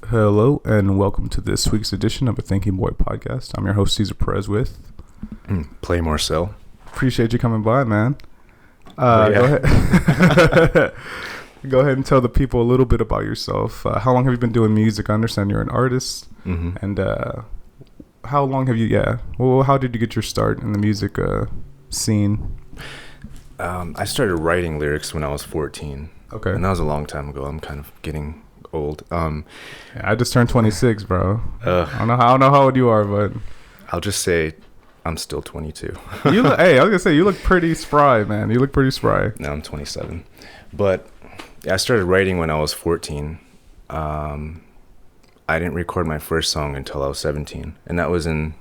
Hello and welcome to this week's edition of a Thinking Boy podcast. I'm your host Cesar Perez with Play Marcel. Appreciate you coming by, man. Yeah. Go ahead. Go ahead and tell the people a little bit about yourself. How long have you been doing music? I understand you're an artist. Mm-hmm. And how long have you? Well, how did you get your start in the music scene? I started writing lyrics when I was 14. Okay. And that was a long time ago. I'm kind of getting old. Yeah, I just turned 26, bro. I don't know how old you are, but I'll just say I'm still 22. you look, hey, I was gonna say you look pretty spry, man. You look pretty spry. Now I'm 27. But I started writing when I was 14. I didn't record my first song until I was 17. And that was in,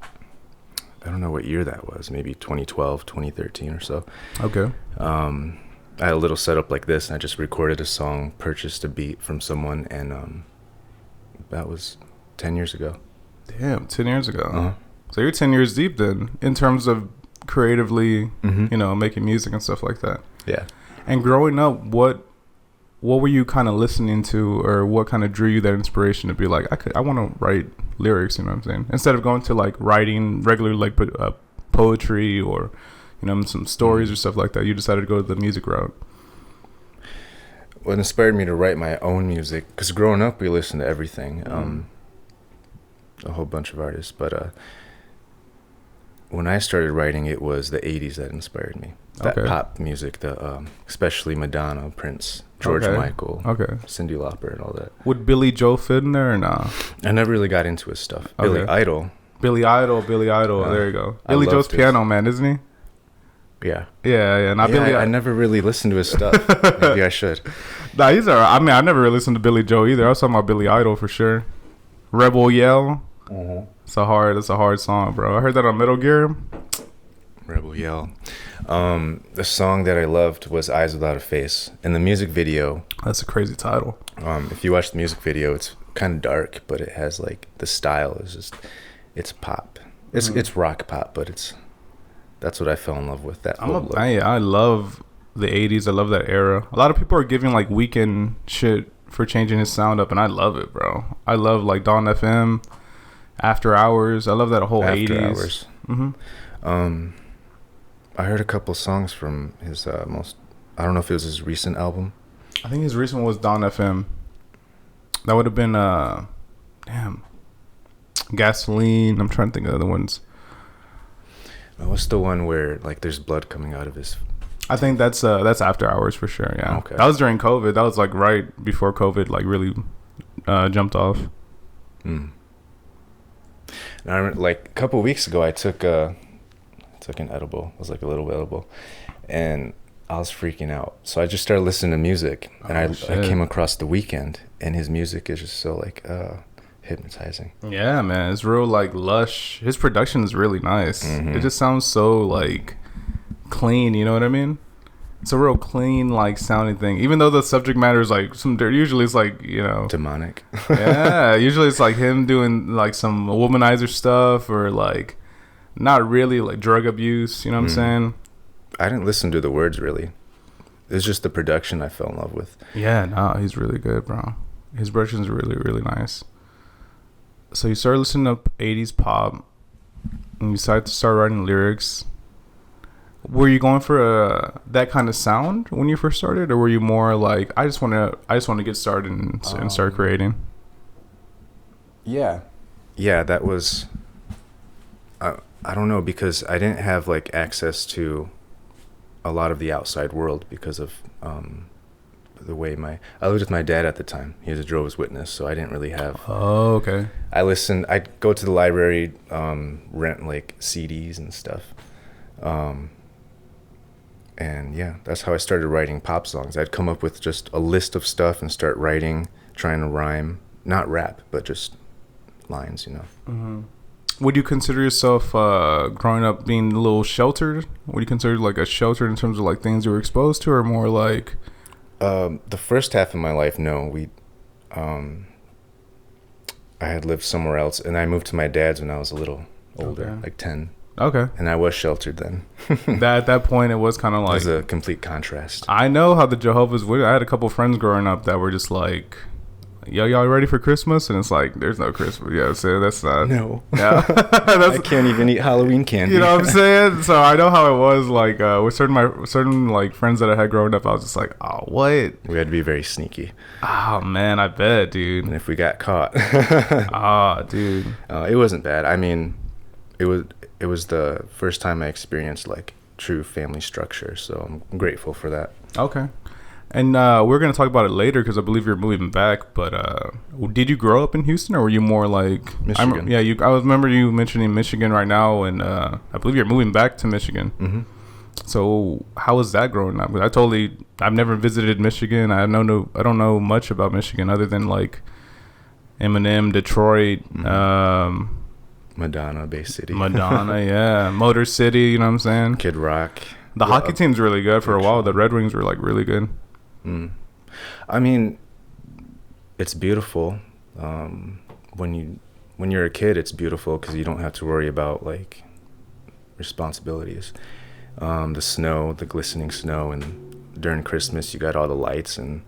I don't know what year that was, maybe 2012, 2013 or so. Okay. I had a little setup like this, and I just recorded a song, purchased a beat from someone, and that was 10 years ago. Damn, 10 years ago. Uh-huh. So you're 10 years deep then, in terms of creatively, Mm-hmm. making music and stuff like that. Yeah. And growing up, what were you kind of listening to, or what kind of drew you that inspiration to be like, I want to write lyrics, you know what I'm saying? Instead of going to like writing regular like poetry or some stories or stuff like that, you decided to go the music route. What inspired me to write my own music, because growing up we listened to everything, a whole bunch of artists, but when I started writing, it was the 80s that inspired me. That pop music, especially Madonna, Prince, George Michael, Cyndi Lauper, and all that. Would Billy Joel fit in there or nah? I never really got into his stuff. Billy Idol. There you go. Billy Joel's piano man, isn't he? Yeah. Yeah. Not yeah, Billy. I never really listened to his stuff. Maybe I should. Nah, he's alright. I mean, I never really listened to Billy Joel either. I was talking about Billy Idol for sure. Rebel Yell. Mm-hmm. It's a hard song, bro. I heard that on Metal Gear. Rebel Yell. The song that I loved was Eyes Without a Face. And the music video. That's a crazy title. If you watch the music video, it's kind of dark, but it has like the style is just, it's pop. It's rock pop, but that's what I fell in love with. I love the 80s. I love that era. A lot of people are giving like Weeknd shit for changing his sound up, and I love it, bro. I love like Dawn FM, After Hours. I love that whole After 80s. Hours. Mm-hmm. I heard a couple songs from his I don't know if it was his recent album. I think his recent one was Dawn FM. That would have been Gasoline. I'm trying to think of the other ones. What's the one where like there's blood coming out of his? I think that's After Hours for sure. Yeah. Okay. That was during COVID. That was like right before COVID like really jumped off. And I remember, like a couple of weeks ago, I took an edible. It was like a little edible, and I was freaking out. So I just started listening to music, and I came across The Weeknd, and his music is just so like hypnotizing. Yeah, man, it's real like lush. His production is really nice. It just sounds so like clean. You know what I mean? It's a real clean like sounding thing. Even though the subject matter is like some dirt, usually it's like Demonic. Yeah, usually it's like him doing like some womanizer stuff or like not really like drug abuse. You know what I'm saying? I didn't listen to the words really. It's just the production I fell in love with. Yeah, no, he's really good, bro. His production is really, really nice. So you started listening to 80s pop, and you decided to start writing lyrics. Were you going for that kind of sound when you first started, or were you more like, I just want to get started and start creating? Yeah, that was. I don't know, because I didn't have like access to a lot of the outside world because of the way I lived with my dad at the time. He was a Jehovah's Witness, so I didn't really have. Oh, okay. I'd go to the library, rent like CDs and stuff. And yeah, that's how I started writing pop songs. I'd come up with just a list of stuff and start writing, trying to rhyme, not rap, but just lines, Mm-hmm. Would you consider yourself growing up being a little sheltered? Would you consider like a sheltered in terms of like things you were exposed to, or more like? The first half of my life, no. I had lived somewhere else, and I moved to my dad's when I was a little older, like 10. Okay. And I was sheltered then. At that point, it was kind of like... It was a complete contrast. I know how the Jehovah's Witness... I had a couple friends growing up that were just like... yo, y'all ready for Christmas? And it's like, there's no Christmas. Yeah, so that's not. No. Yeah. I can't even eat Halloween candy. You know what I'm saying? So I know how it was. Like with certain like friends that I had growing up, I was just like, oh, what? We had to be very sneaky. Oh man, I bet, dude. And if we got caught, dude. It wasn't bad. I mean, it was the first time I experienced like true family structure, so I'm grateful for that. Okay. And we're gonna talk about it later because I believe you're moving back. But did you grow up in Houston, or were you more like Michigan? I remember you mentioning Michigan right now, and I believe you're moving back to Michigan. Mm-hmm. So how was that growing up? I've never visited Michigan. I don't know much about Michigan other than like Eminem, Detroit, Madonna, Bay City. Madonna, yeah, Motor City. You know what I'm saying? Kid Rock. The hockey team's really good for a while. The Red Wings were like really good. I mean, it's beautiful. When you're a kid, it's beautiful because you don't have to worry about like responsibilities. The snow, the glistening snow, and during Christmas you got all the lights, and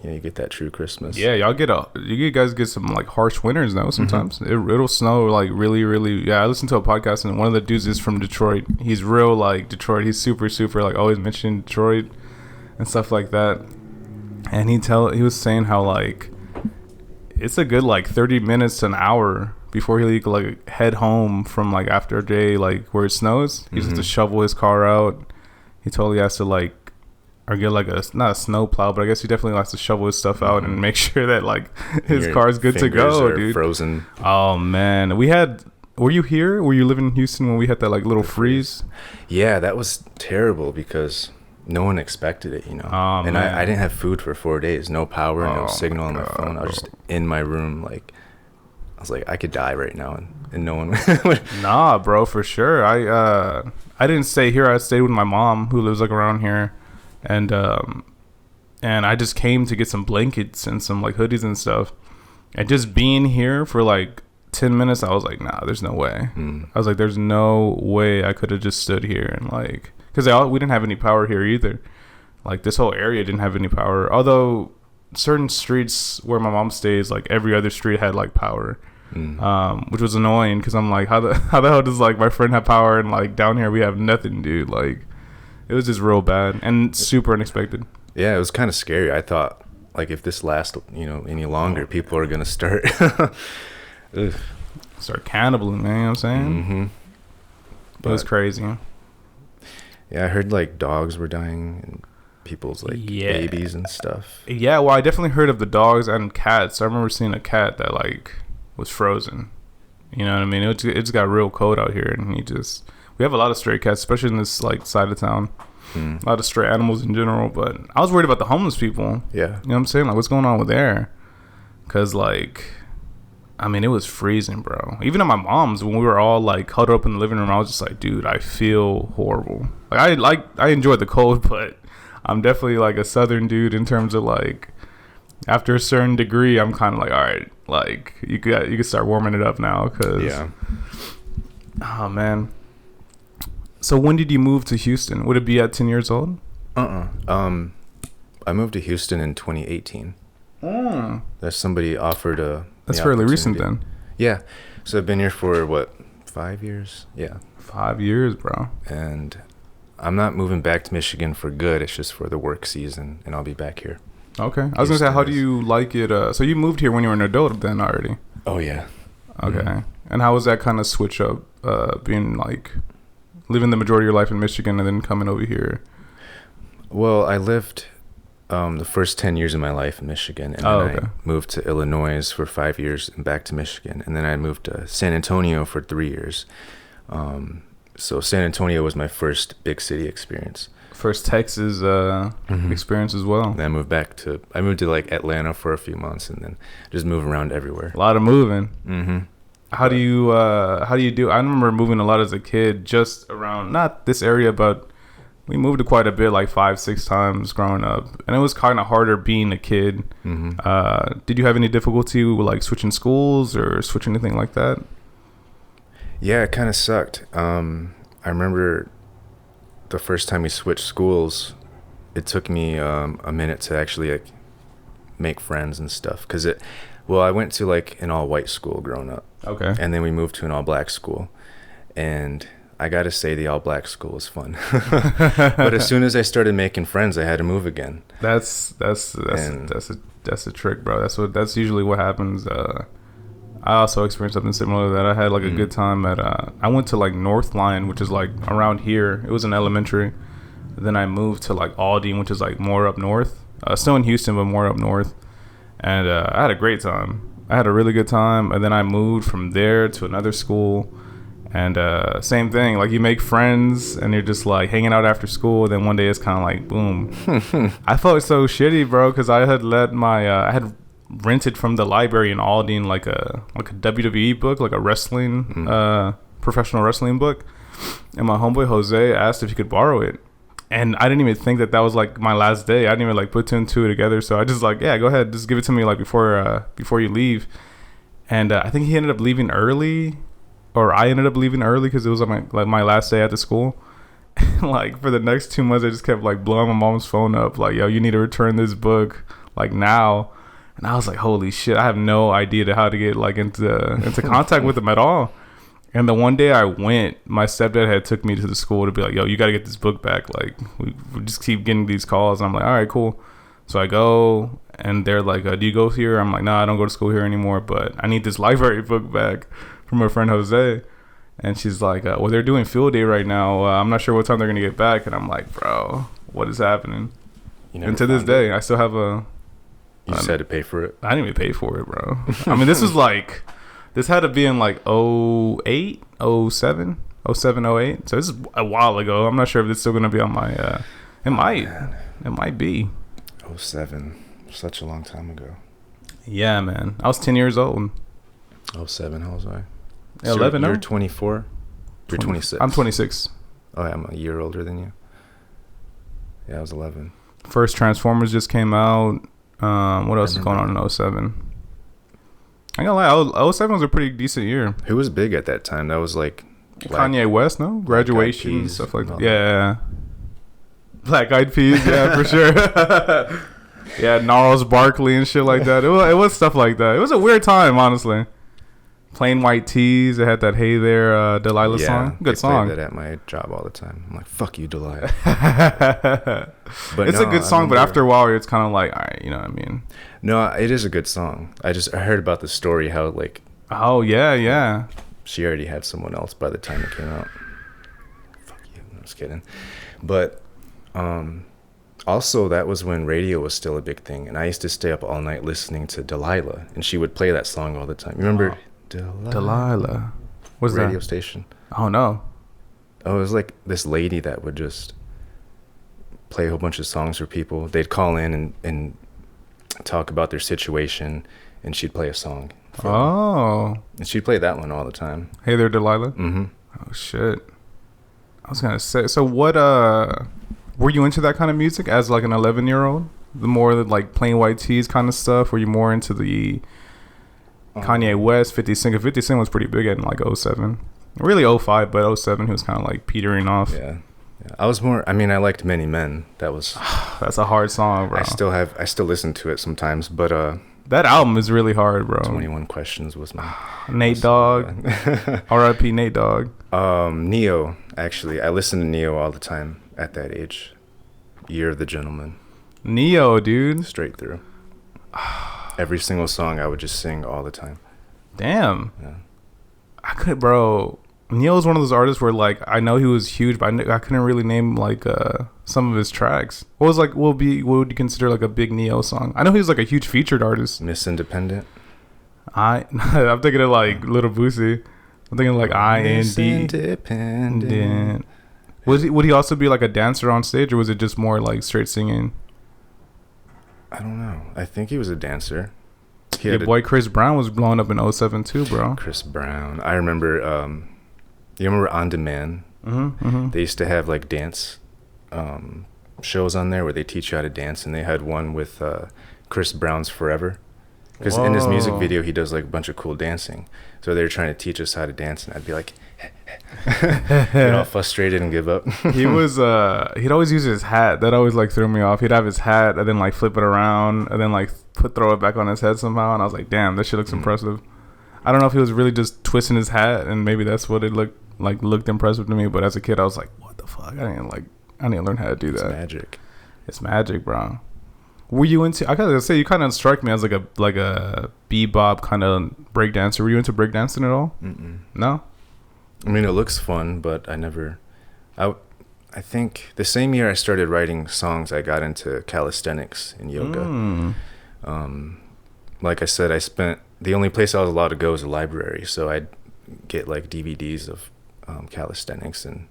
you get that true Christmas. Yeah, you guys get some like harsh winters though. Sometimes it'll snow like really, really. Yeah, I listened to a podcast and one of the dudes is from Detroit. He's real like Detroit. He's super, super like always mentioning Detroit and stuff like that. And he was saying how like it's a good like 30 minutes to an hour before he could like head home from like after a day like where it snows. He has to shovel his car out. He totally has to like or get like not a snow plow, but I guess he definitely likes to shovel his stuff out and make sure that like his car's good to go, dude. Frozen. Oh man, were you here? Were you living in Houston when we had that like little freeze? Yeah, that was terrible because no one expected it, Oh, and man. I didn't have food for 4 days, no power, no signal on my phone. I was just in my room, like I was like, I could die right now, and no one would. Nah, bro, for sure. I didn't stay here. I stayed with my mom who lives like around here. And I just came to get some blankets and some like hoodies and stuff. And just being here for like 10 minutes, I was like, nah, there's no way. I was like, there's no way I could have just stood here and like, because we didn't have any power here either. Like this whole area didn't have any power. Although certain streets where my mom stays, like every other street had like power, which was annoying because I'm like, how the hell does like my friend have power and like down here we have nothing, dude? Like. It was just real bad and super unexpected. Yeah, it was kind of scary. I thought, like, if this lasts, any longer, people are gonna start start cannibaling, man. You know what I'm saying? But it was crazy. Yeah, I heard like dogs were dying and people's like babies and stuff. Yeah, well, I definitely heard of the dogs and cats. I remember seeing a cat that like was frozen. You know what I mean? It just got real cold out here, and we have a lot of stray cats, especially in this like side of town. A lot of stray animals in general, but I was worried about the homeless people. Yeah. You know what I'm saying? Like, what's going on with there? Because, like, I mean, it was freezing, bro. Even at my mom's, when we were all, like, huddled up in the living room, I was just like, dude, I feel horrible. I enjoyed the cold, but I'm definitely, like, a southern dude in terms of, like, after a certain degree, I'm kind of like, all right, like, you could start warming it up now, because... Yeah. Oh, man. So when did you move to Houston? Would it be at 10 years old? I moved to Houston in 2018. That somebody offered That's fairly recent then. Yeah. So I've been here for 5 years? Yeah. 5 years, bro. And I'm not moving back to Michigan for good. It's just for the work season, and I'll be back here. Okay. I was going to say, how do you like it? So you moved here when you were an adult then already? Oh, yeah. Okay. And how was that kind of switch up, being like... living the majority of your life in Michigan and then coming over here? Well, I lived the first 10 years of my life in Michigan, and then I moved to Illinois for 5 years and back to Michigan, and then I moved to San Antonio for 3 years. So San Antonio was my first big city experience. First Texas experience as well. And I moved to like Atlanta for a few months, and then just moved around everywhere. A lot of moving. How do you do? I remember moving a lot as a kid, just around not this area, but we moved quite a bit, like 5-6 times growing up, and it was kind of harder being a kid. Did you have any difficulty with like switching schools or switching anything like that? Yeah, it kind of sucked. I remember the first time we switched schools, it took me a minute to actually like make friends and stuff. Well, I went to like an all-white school growing up. Okay. And then we moved to an all-black school. And I got to say the all-black school was fun. But as soon as I started making friends, I had to move again. That's a trick, bro. That's usually what happens. I also experienced something similar to that. I had like a good time at I went to like North Line, which is like around here. It was an elementary. Then I moved to like Aldine, which is like more up north. Still in Houston, but more up north. And I had a great time. I had a really good time. And then I moved from there to another school. And same thing. Like you make friends and you're just like hanging out after school. Then one day it's kind of like boom. I felt so shitty, bro, because I had let my I had rented from the library in Aldine like a WWE book, like a wrestling professional wrestling book. And my homeboy Jose asked if he could borrow it. And I didn't even think that was like my last day. I didn't even like put two and two together. So I just like, yeah, go ahead, just give it to me like before you leave. And I think he ended up leaving early, or I ended up leaving early because it was like my last day at the school. Like for the next 2 months, I just kept like blowing my mom's phone up, like, yo, you need to return this book like now. And I was like, holy shit, I have no idea how to get like into contact with him at all. And the one day I went, my stepdad had took me to the school to be like, yo, you got to get this book back. Like, we just keep getting these calls. And I'm like, all right, cool. So I go, and they're like, do you go here? I'm like, no, I don't go to school here anymore, but I need this library book back from my friend Jose. And she's like, well, they're doing field day right now. I'm not sure what time they're going to get back. And I'm like, bro, what is happening? And to this day, I still have a... You just had to pay for it? I didn't even pay for it, bro. I mean, this was like... This had to be in like 08, 07, 07, 08. So this is a while ago. I'm not sure if it's still going to be on my... It might be. 07. Such a long time ago. Yeah, man. I was 10 years old. 07, how was I? 11, You're 24? You're 26. I'm 26. Oh, yeah, I'm a year older than you. Yeah, I was 11. First Transformers just came out. What else is going on in 07? I ain't gonna lie, 07 was a pretty decent year. Who was big at that time? That was like... Kanye West, no? Graduation, stuff like that. Yeah. Black Eyed Peas, yeah, for sure. Yeah, Gnarls Barkley and shit like that. It was stuff like that. It was a weird time, honestly. Plain White Tees. It had that Hey There Delilah song. Good song. Play that at my job all the time. I'm like, fuck you, Delilah. But it's a good song, but after a while, it's kind of like, all right, you know what I mean? No, it is a good song. I heard about the story, how like... Oh, yeah. She already had someone else by the time it came out. Fuck you. I'm just kidding. But also, that was when radio was still a big thing. And I used to stay up all night listening to Delilah. And she would play that song all the time. You remember... Delilah. What's that? Radio station. Oh, no. Oh, it was like this lady that would just play a whole bunch of songs for people. They'd call in and talk about their situation, and she'd play a song. Oh. And she'd play that one all the time. Hey There, Delilah? Mm-hmm. Oh, shit. I was going to say, so what, were you into that kind of music as like an 11-year-old? The more like Plain White Tees kind of stuff? Were you more into the... Kanye West, 50 Cent. 50 Cent was pretty big in like 07. Really 05, but 07 he was kind of like petering off. Yeah. I was more, I mean, I liked Many Men. That was... That's a hard song, bro. I still listen to it sometimes, but... that album is really hard, bro. 21 Questions was my... Nate Dogg. R.I.P. Nate Dogg. Neo, actually. I listened to Neo all the time at that age. Year of the Gentleman. Neo, dude. Straight through. Every single song I would just sing all the time. Damn. Yeah. I could, bro. Neil's one of those artists where like I know he was huge, but I couldn't really name like some of his tracks. What would you consider like a big Neo song? I know he was like a huge featured artist. Miss Independent. I'm thinking of like Little Boosie. I'm thinking like IND. Independent. Would he also be like a dancer on stage, or was it just more like straight singing? I don't know. I think he was a dancer. Your boy Chris Brown was blowing up in 07 too, bro. Chris Brown. I remember, you remember On Demand? Mm-hmm. They used to have like dance shows on there where they teach you how to dance, and they had one with Chris Brown's Forever. Because in his music video, he does like a bunch of cool dancing. So they were trying to teach us how to dance, and I'd be like, get all frustrated and give up. He'd always use his hat. That always like threw me off. He'd have his hat and then like flip it around and then like throw it back on his head somehow, and I was like, damn, this shit looks impressive. I don't know if he was really just twisting his hat, and maybe that's what it looked impressive to me. But as a kid, I was like, what the fuck? I didn't learn how to do that. It's magic. It's magic, bro. Were you into? I gotta say, you kind of strike me as like a bebop kind of breakdancer. Were you into breakdancing at all? Mm-mm. No. I mean, it looks fun, but I think the same year I started writing songs, I got into calisthenics and yoga. Like I said, the only place I was allowed to go was a library, so I'd get like DVDs of calisthenics and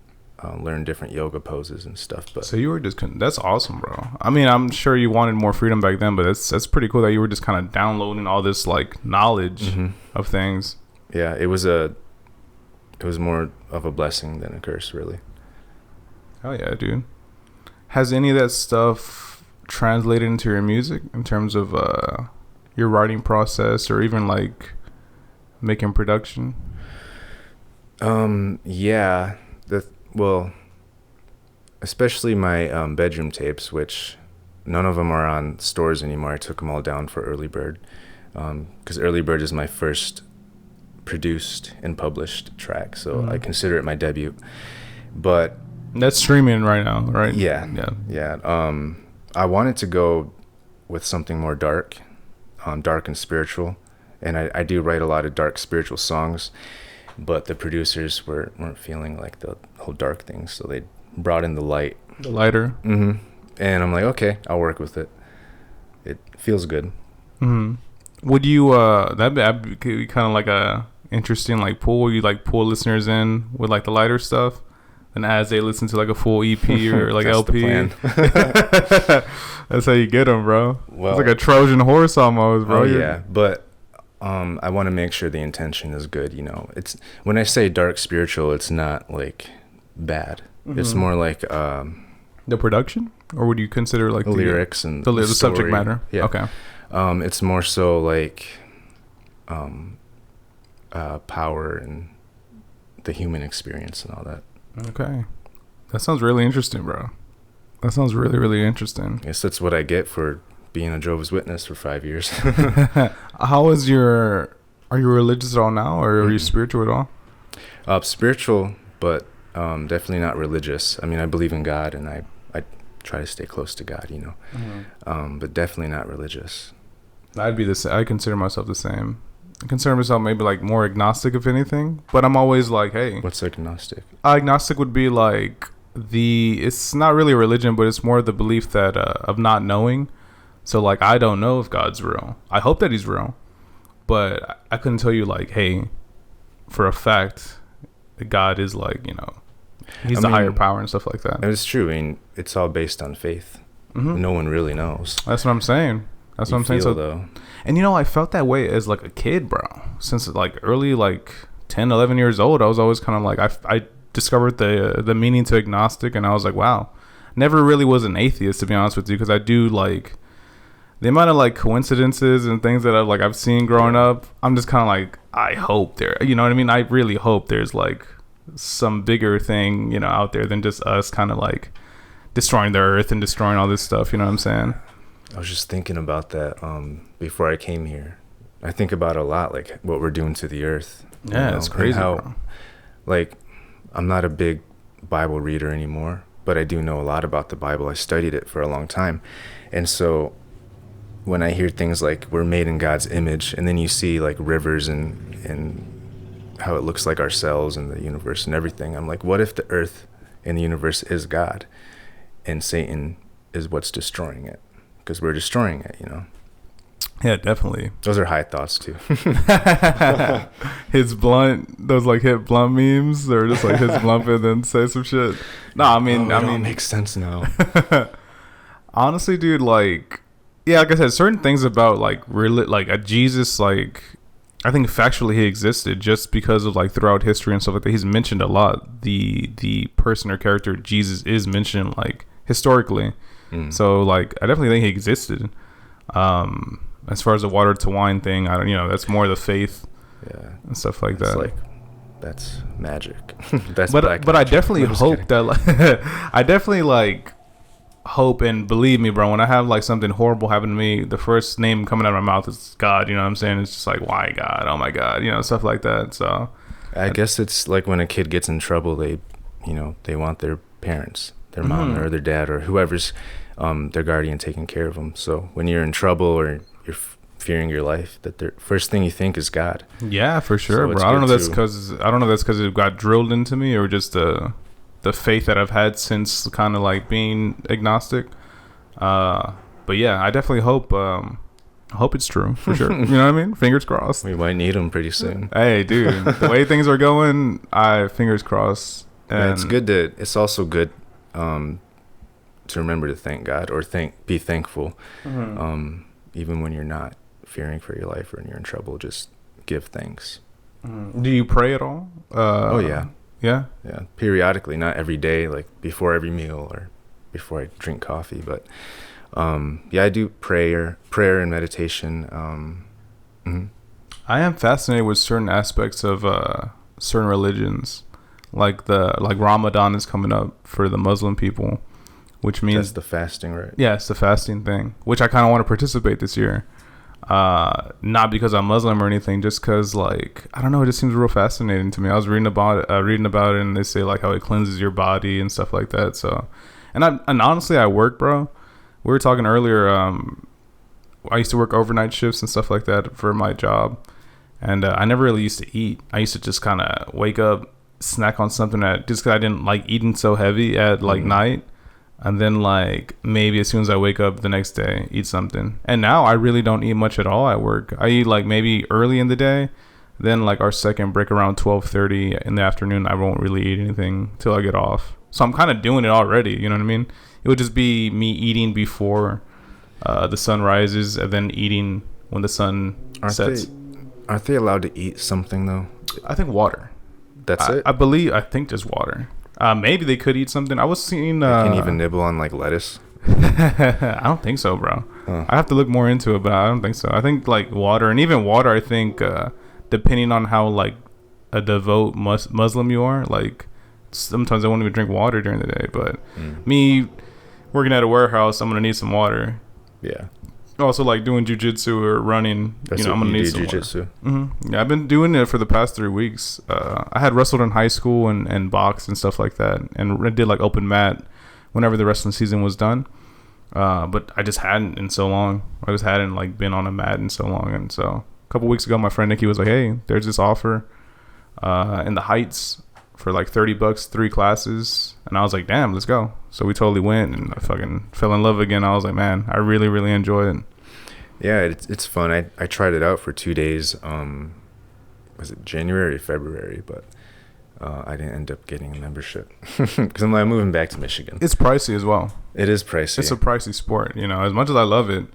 learn different yoga poses and stuff. But so you were just that's awesome, bro. I mean, I'm sure you wanted more freedom back then, but that's pretty cool that you were just kind of downloading all this like knowledge of things. Yeah, it was more of a blessing than a curse, really. Oh yeah, dude. Has any of that stuff translated into your music in terms of your writing process or even like making production? Yeah. Well, especially my bedroom tapes, which none of them are on stores anymore. I took them all down for Early Bird, because Early Bird is my first produced and published track, so I consider it my debut. But that's streaming right now, right? Yeah. I wanted to go with something more dark and spiritual, and I do write a lot of dark spiritual songs, but the producers weren't feeling like the whole dark thing, so they brought in the lighter. And I'm like, okay, I'll work with it. It feels good. Would you that'd be kind of like a interesting like pull? Would you like pull listeners in with like the lighter stuff, and as they listen to like a full EP or like LP? That's how you get them, bro. Well, it's like a Trojan horse almost, bro. Oh yeah, but I want to make sure the intention is good. You know, it's when I say dark spiritual, it's not like bad. It's more like the production, or would you consider like the lyrics and the subject matter? Yeah. Okay. It's more so like power and the human experience and all that. Okay, that sounds really interesting, bro. That sounds really, really interesting. Yes, that's what I get for being a Jehovah's Witness for 5 years. How is are you religious at all now, or are you spiritual at all? Spiritual, but definitely not religious. I mean, I believe in God, and I try to stay close to God, you know. But definitely not religious. I'd be I consider myself the same. I consider myself maybe like more agnostic, if anything. But I'm always like, hey. What's agnostic? Agnostic would be like it's not really a religion, but it's more the belief that of not knowing. So like, I don't know if God's real. I hope that he's real, but I couldn't tell you like, hey, for a fact, God is like, you know, he's the higher power and stuff like that. It's true. I mean, it's all based on faith. No one really knows. That's what I'm saying. That's what I'm saying. So though. And you know, I felt that way as like a kid, bro. Since like early like 10, 11 years old, I was always kind of like, I discovered the meaning to agnostic, and I was like, wow. Never really was an atheist, to be honest with you, because I do like the amount of like coincidences and things that I've seen growing up. I'm just kind of like, I hope you know what I mean? I really hope there's like some bigger thing, you know, out there than just us kind of like destroying the earth and destroying all this stuff. You know what I'm saying? I was just thinking about that before I came here. I think about a lot, like what we're doing to the earth. Yeah, it's crazy. How, like, I'm not a big Bible reader anymore, but I do know a lot about the Bible. I studied it for a long time. And so when I hear things like we're made in God's image, and then you see like rivers and how it looks like ourselves and the universe and everything, I'm like, what if the earth and the universe is God and Satan is what's destroying it? Because we're destroying it, you know? Yeah, definitely. Those are high thoughts too. His blunt, those like hit blunt memes, or just like his blunt and then say some shit. No, I mean, it makes sense now. Honestly, dude, like, yeah, like I said, certain things about like really like a Jesus, like I think factually he existed just because of like throughout history and stuff like that. He's mentioned a lot. The person or character Jesus is mentioned like historically. So like I definitely think he existed. As far as the water to wine thing, I don't, you know, that's more the faith, and stuff like that. Like, that's magic. That's but I definitely hope that like, I definitely like hope, and believe me, bro, when I have like something horrible happen to me, the first name coming out of my mouth is God. You know what I'm saying? It's just like, why God? Oh my God, you know, stuff like that. So I guess it's like when a kid gets in trouble, they, you know, they want their parents, their mom or their dad or whoever's their guardian taking care of them. So when you're in trouble or you're fearing your life, that the first thing you think is God. Yeah, for sure, So bro. I don't know. That's because it got drilled into me, or just the faith that I've had since kind of like being agnostic. But yeah, I definitely hope it's true for sure. You know what I mean? Fingers crossed. We might need them pretty soon. Hey, dude, the way things are going, fingers crossed. And it's good to. It's also good to remember to thank God or be thankful, even when you're not fearing for your life or when you're in trouble. Just give thanks. Do you pray at all? Oh yeah. Yeah? Yeah, periodically, not every day, like before every meal or before I drink coffee, but yeah, I do prayer and meditation. I am fascinated with certain aspects of certain religions, like Ramadan is coming up for the Muslim people, which means that's the fasting, right? Yeah, it's the fasting thing, which I kind of want to participate this year. Not because I'm Muslim or anything, just because, like, I don't know, it just seems real fascinating to me. I was reading about it, and they say like how it cleanses your body and stuff like that. So, and honestly, I work, bro. We were talking earlier. I used to work overnight shifts and stuff like that for my job, and I never really used to eat. I used to just kind of wake up, snack on something just because I didn't like eating so heavy at like night. And then, like, maybe as soon as I wake up the next day, eat something. And now I really don't eat much at all at work. I eat, like, maybe early in the day. Then, like, our second break around 12:30 in the afternoon, I won't really eat anything till I get off. So I'm kind of doing it already, you know what I mean? It would just be me eating before the sun rises and then eating when the sun sets. Aren't they allowed to eat something, though? I think water. That's it? I think just water. Maybe they could eat something. I was seeing. They can even nibble on like lettuce. I don't think so, bro. I have to look more into it, but I don't think so. I think like water, and even water. I think depending on how like a devout Muslim you are, like sometimes I won't even drink water during the day. But me working at a warehouse, I'm gonna need some water. Yeah. Also, like doing jujitsu or running, That's I'm gonna need some jujitsu. Yeah, I've been doing it for the past 3 weeks. I had wrestled in high school and boxed and stuff like that, and I did like open mat whenever the wrestling season was done. But I just hadn't in so long. I just hadn't like been on a mat in so long, and so a couple weeks ago, my friend Nikki was like, "Hey, there's this offer in the Heights for like $30, 3 classes," and I was like, "Damn, let's go." So we totally went, and I fucking fell in love again. I was like, man, I really, really enjoy it. Yeah, it's fun. I tried it out for 2 days. Was it January, February? But I didn't end up getting a membership because I'm moving back to Michigan. It's pricey as well. It is pricey. It's a pricey sport. As much as I love it,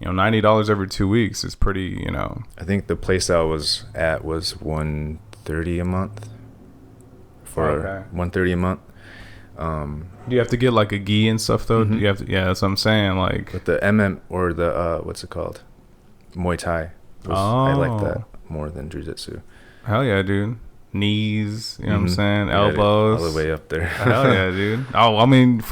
$90 every 2 weeks is pretty. I think the place I was at was $130 a month. $130 a month. Do you have to get like a gi and stuff though? Do you have to? Yeah, that's what I'm saying. Like, but the or the what's it called? Muay Thai. I like that more than jiu-jitsu. Hell yeah, dude. Knees, you know what I'm saying? Elbows. All the way up there. Hell yeah, dude. Oh, I mean,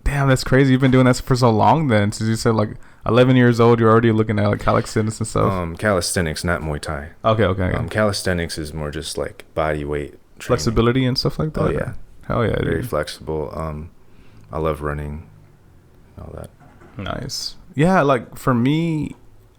damn, that's crazy. You've been doing that for so long then. Since you said like 11 years old, you're already looking at like calisthenics and stuff. Calisthenics, not Muay Thai. Okay. Calisthenics is more just like body weight training. Flexibility and stuff like that? Oh, yeah. Hell yeah, dude. Very flexible. I love running and all that. Nice. Yeah, like for me,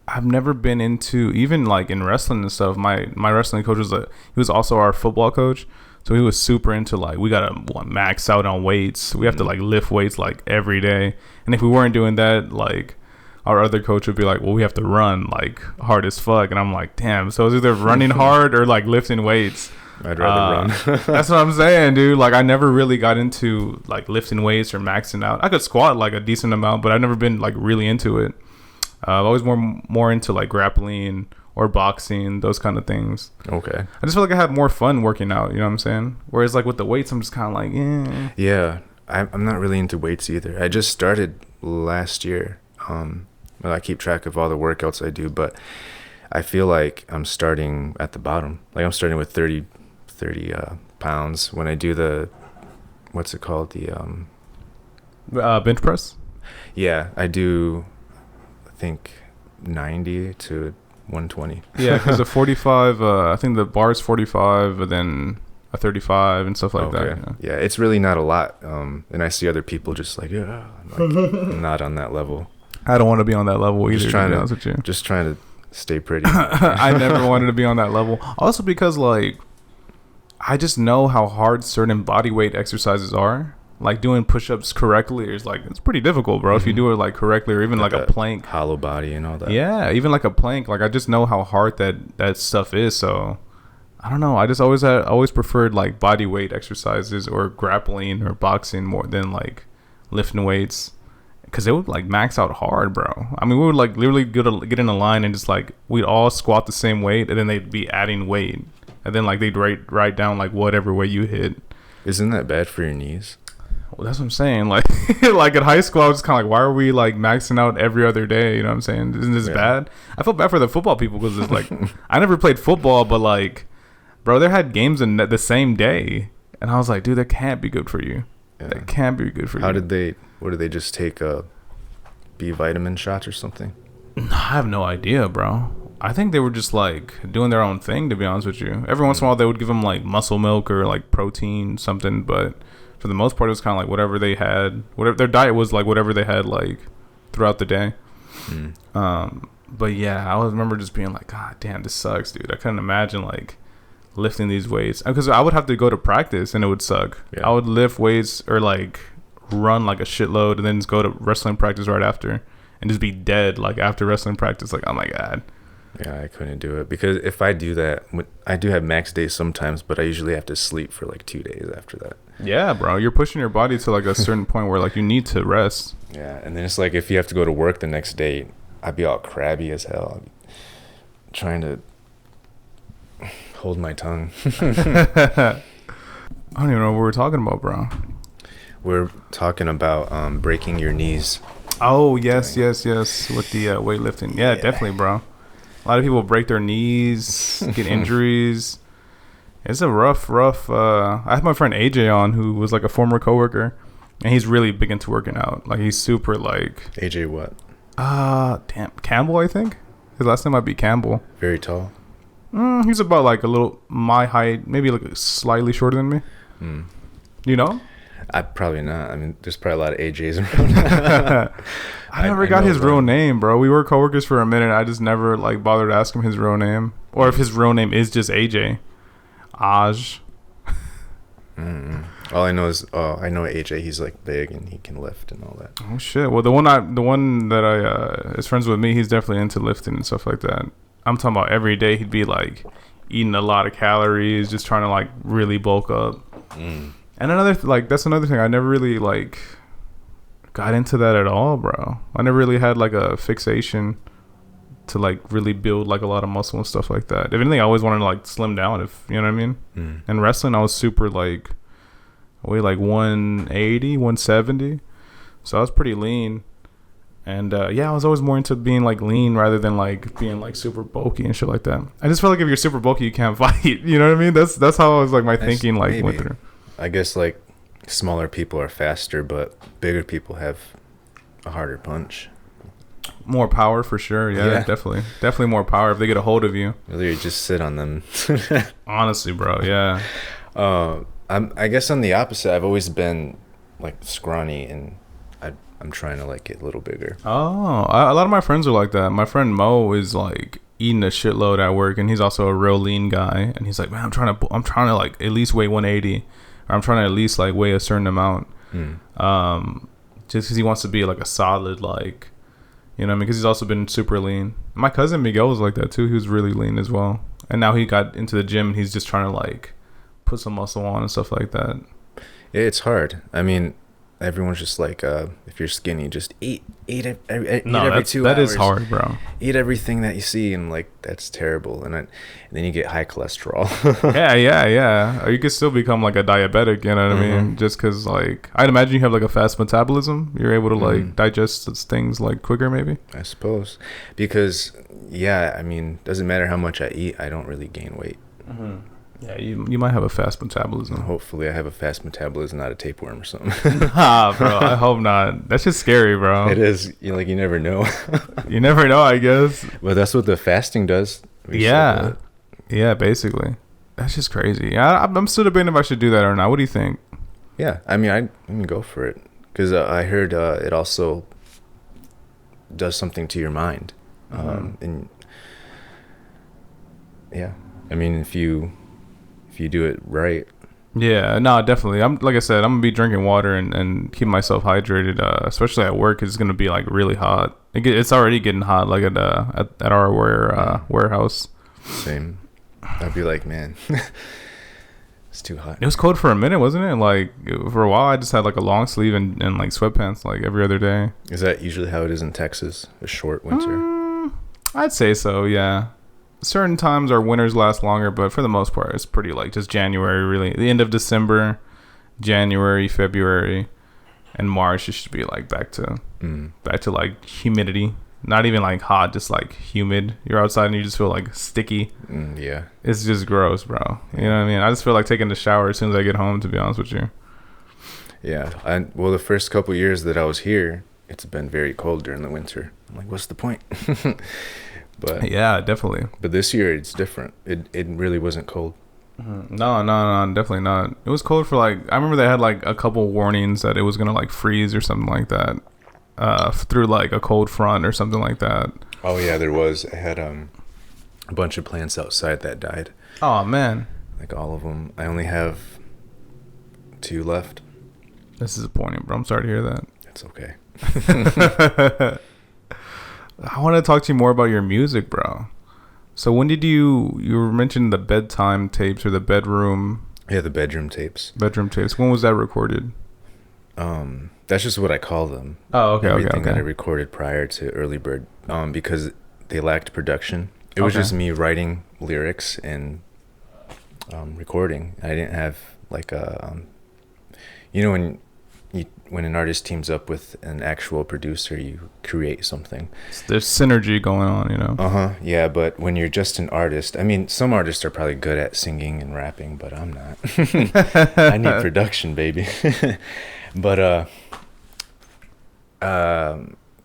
I've never been into, even like in wrestling and stuff, my wrestling coach he was also our football coach. So he was super into like, we got to max out on weights. We have to like lift weights like every day. And if we weren't doing that, like our other coach would be like, well, we have to run like hard as fuck. And I'm like, damn. So it's either running hard or like lifting weights. I'd rather run. That's what I'm saying, dude. Like I never really got into like lifting weights or maxing out. I could squat like a decent amount, but I've never been like really into it. I've always more into like grappling or boxing, those kind of things. Okay. I just feel like I have more fun working out, you know what I'm saying? Whereas like with the weights, I'm just kind of like, eh. Yeah, I'm not really into weights either. I just started last year. I keep track of all the workouts I do, but I feel like I'm starting at the bottom. Like I'm starting with 30 pounds when I do the, what's it called? Bench press. Yeah, I do. I think 90 to 120. Yeah, because the 45. I think the bar is 45, and then a 35 and stuff like that. Okay. Yeah, it's really not a lot. And I see other people just like, yeah, I'm not on that level. I don't want to be on that level either. To be honest with you, just trying to stay pretty. I never wanted to be on that level. Also because like, I just know how hard certain body weight exercises are. Like doing push-ups correctly is like, it's pretty difficult, bro. If you do it like correctly, or even like a plank, hollow body and all that. Yeah, even like a plank. Like I just know how hard that stuff is. So I don't know. I just always preferred like body weight exercises or grappling or boxing more than like lifting weights, because it would like max out hard, bro. I mean, we would like literally get in a line and just like we'd all squat the same weight, and then they'd be adding weight, and then like they'd write down like whatever weight you hit. Isn't that bad for your knees? Well, that's what I'm saying. Like, like in high school, I was just kind of like, why are we like maxing out every other day? You know what I'm saying? Isn't this bad? I feel bad for the football people because it's like, I never played football, but like, bro, they had games in the same day, and I was like, dude, that can't be good for you. Yeah. That can't be good for you. What did they just take B vitamin shots or something? I have no idea, bro. I think they were just like doing their own thing, to be honest with you. Every once in a while, they would give them like muscle milk or like protein, something, but for the most part, it was kind of like whatever they had. Whatever their diet was, like whatever they had like throughout the day. But yeah, I always remember just being like, God damn, this sucks, dude. I couldn't imagine like lifting these weights, because I would have to go to practice and it would suck. I would lift weights or like run like a shitload and then just go to wrestling practice right after and just be dead like after wrestling practice. Like, oh my God. Yeah, I couldn't do it, because if I do that, I do have max days sometimes, but I usually have to sleep for like 2 days after that. Yeah, bro, you're pushing your body to like a certain point where like you need to rest. Yeah, and then it's like if you have to go to work the next day, I'd be all crabby as hell. I'm trying to hold my tongue. I don't even know what we're talking about, bro. We're talking about breaking your knees. Oh, yes. With the weightlifting. Yeah, definitely, bro. A lot of people break their knees, get injuries. It's a rough. I had my friend AJ on, who was like a former coworker, and he's really big into working out. Like he's super like. AJ what? Damn, Campbell, I think. His last name might be Campbell. Very tall. He's about like a little my height, maybe like slightly shorter than me. You know? I probably not. I mean, there's probably a lot of AJs around. I never got his real name, bro. We were coworkers for a minute. I just never like bothered to ask him his real name, or if his real name is just AJ. Aj. All I know is I know AJ. He's like big and he can lift and all that. Oh shit! Well, the one that I is friends with me. He's definitely into lifting and stuff like that. I'm talking about every day. He'd be like eating a lot of calories, just trying to like really bulk up. And that's another thing. I never really like got into that at all, bro. I never really had like a fixation to like really build like a lot of muscle and stuff like that. If anything, I always wanted to like slim down, if you know what I mean. And wrestling, I was super like, I weighed like 180, 170, so I was pretty lean. And I was always more into being like lean rather than like being like super bulky and shit like that. I just feel like if you're super bulky, you can't fight. You know what I mean? That's how I was like my thinking like went through. I guess like smaller people are faster, but bigger people have a harder punch. More power for sure. Yeah, definitely more power if they get a hold of you. Whether you just sit on them. Honestly, bro. Yeah. I guess I'm the opposite. I've always been like scrawny, and I'm trying to like get a little bigger. Oh, a lot of my friends are like that. My friend Mo is like eating a shitload at work, and he's also a real lean guy. And he's like, man, I'm trying to like at least weigh 180. Or I'm trying to at least like weigh a certain amount. Just because he wants to be like a solid, like, you know what I mean? Because he's also been super lean. My cousin Miguel was like that too. He was really lean as well. And now he got into the gym and he's just trying to like put some muscle on and stuff like that. Yeah, it's hard. I mean, everyone's just like, if you're skinny, just eat every 2 hours. That is hard, bro. Eat everything that you see, and like that's terrible. And then you get high cholesterol. yeah. Or you could still become like a diabetic. You know what I mean? Just because like I'd imagine you have like a fast metabolism. You're able to like digest things like quicker, maybe. I suppose, because I mean, doesn't matter how much I eat, I don't really gain weight. Yeah, you might have a fast metabolism. Hopefully, I have a fast metabolism, not a tapeworm or something. Nah, bro. I hope not. That's just scary, bro. It is. You never know. You never know, I guess. But that's what the fasting does. Yeah. Yeah, basically. That's just crazy. Yeah, I'm still debating if I should do that or not. What do you think? Yeah, I mean, go for it. Because I heard it also does something to your mind. And yeah, I mean, if you do it right. Yeah, no, definitely. Like I said, I'm gonna be drinking water and keep myself hydrated. Especially at work, it's gonna be like really hot. It's already getting hot, like at our warehouse. Same. I'd be like, man, it's too hot. It was cold for a minute, wasn't it? Like for a while, I just had like a long sleeve and like sweatpants like every other day. Is that usually how it is in Texas? A short winter? I'd say so. Yeah. Certain times our winters last longer, but for the most part, it's pretty like just January. Really, the end of December, January, February, and March. It should be like back to like humidity. Not even like hot, just like humid. You're outside and you just feel like sticky. Yeah. It's just gross, bro. You know what I mean? I just feel like taking a shower as soon as I get home, to be honest with you. Yeah. Well, the first couple years that I was here, it's been very cold during the winter. I'm like, what's the point? But yeah, definitely. But this year it's different. It really wasn't cold. No, definitely not. It was cold for like, I remember they had like a couple warnings that it was going to like freeze or something like that. Through like a cold front or something like that. Oh yeah, there was. I had a bunch of plants outside that died. Oh man, like all of them. I only have 2 left. That's disappointing, bro. I'm sorry to hear that. It's okay. I want to talk to you more about your music, bro. So when did you mentioned the bedtime tapes or the bedroom? Yeah, the bedroom tapes. Bedroom tapes. When was that recorded? That's just what I call them. Oh, okay, Everything okay. that I recorded prior to Early Bird, because they lacked production. It was just me writing lyrics and recording. I didn't have like a, when an artist teams up with an actual producer, you create something. There's synergy going on, you know. Yeah, but when you're just an artist, I mean, some artists are probably good at singing and rapping, but I'm not. I need production, baby. But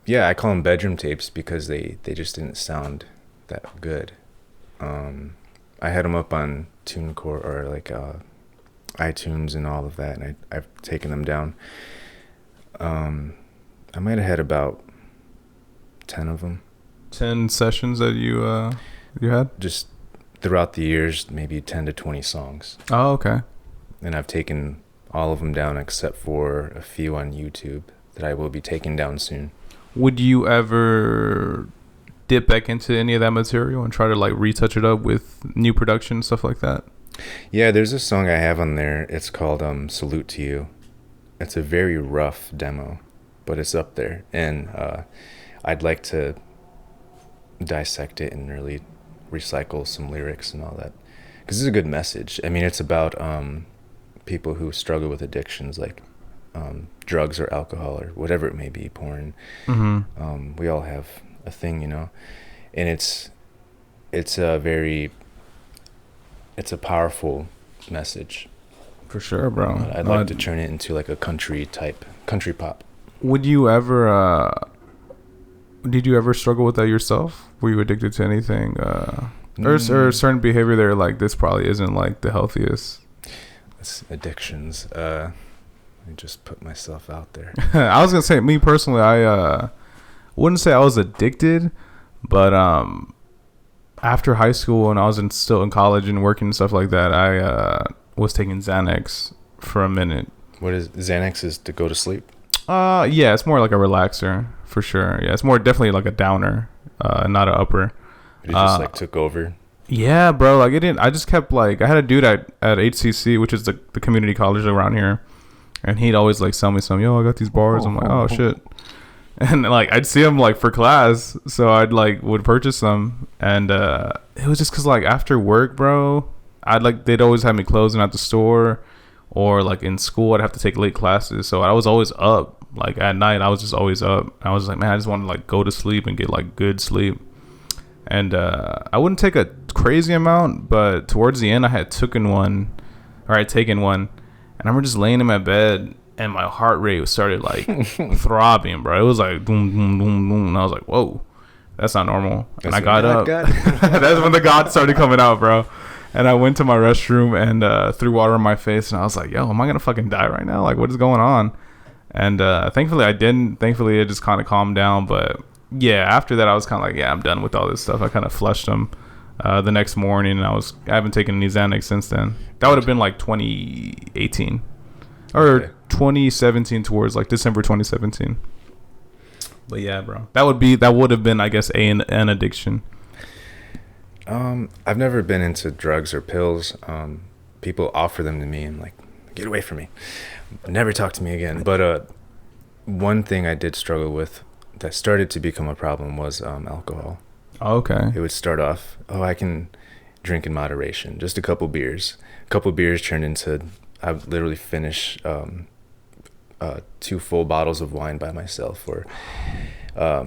yeah, I call them bedroom tapes because they just didn't sound that good. I had them up on TuneCore or like iTunes and all of that, and I've taken them down. I might have had about 10 of them. 10 sessions that you had? Just throughout the years, maybe 10 to 20 songs. Oh, okay. And I've taken all of them down except for a few on YouTube that I will be taking down soon. Would you ever dip back into any of that material and try to like retouch it up with new production, stuff like that? Yeah, there's a song I have on there. It's called Salute to You. It's a very rough demo, but it's up there. And I'd like to dissect it and really recycle some lyrics and all that. Because it's a good message. I mean, it's about people who struggle with addictions like drugs or alcohol or whatever it may be, porn. Mm-hmm. We all have a thing, you know. And it's a powerful message. For sure, bro. I'd like to turn it into like a country pop. Would you ever did you ever struggle with that yourself? Were you addicted to anything or a certain behavior there like this probably isn't like the healthiest? It's addictions. I just put myself out there. I was gonna say, me personally, I wouldn't say I was addicted, but after high school and I was still in college and working and stuff like that, I was taking Xanax for a minute. What is Xanax? Is to go to sleep? Yeah, it's more like a relaxer for sure. Yeah, it's more definitely like a downer, not an upper. It just like took over. Yeah, bro. Like it didn't. I just kept like I had a dude at HCC, which is the community college around here, and he'd always like sell me some. Yo, I got these bars. I'm like, oh shit. And like I'd see him like for class, so I'd like would purchase them, and it was just cause like after work, bro, they'd always have me closing at the store, or like in school I'd have to take late classes, so I was always up. Like at night I was just always up. I was like, man, I just want to like go to sleep and get like good sleep. And I wouldn't take a crazy amount, but towards the end, I had taken one, and I remember just laying in my bed, and my heart rate started like throbbing, bro. It was like boom, boom, boom, boom, and I was like, whoa, that's not normal. And I got up. That's when the God started coming out, bro. And I went to my restroom and threw water on my face, and I was like, yo, am I gonna fucking die right now? Like, what is going on? And thankfully I didn't. Thankfully it just kind of calmed down. But yeah, after that I was kind of like, yeah, I'm done with all this stuff. I kind of flushed them the next morning, and I haven't taken any Xanax since then. That would have been like 2018 or 2017, towards like December 2017. But yeah, bro, that would have been, I guess, an addiction. I've never been into drugs or pills. People offer them to me and like, get away from me. Never talk to me again. But one thing I did struggle with that started to become a problem was alcohol. Okay. It would start off, I can drink in moderation, just a couple beers. A couple beers turned into, I would literally finish 2 full bottles of wine by myself, or I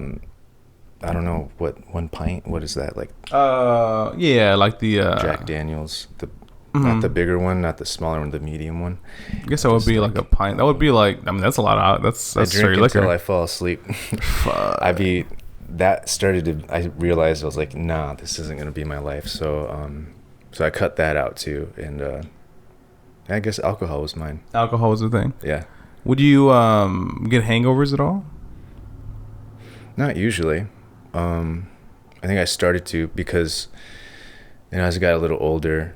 don't know what 1 pint. What is that like? Yeah, like the Jack Daniels, not the bigger one, not the smaller one, the medium one. I guess that would be like a pint. That would be like, I mean, that's a lot of that's I drink straight liquor until I fall asleep. I realized I was like, nah, this isn't gonna be my life. So I cut that out too, and I guess alcohol was mine. Alcohol was the thing. Yeah. Would you get hangovers at all? Not usually. I think I started to because, as I got a little older.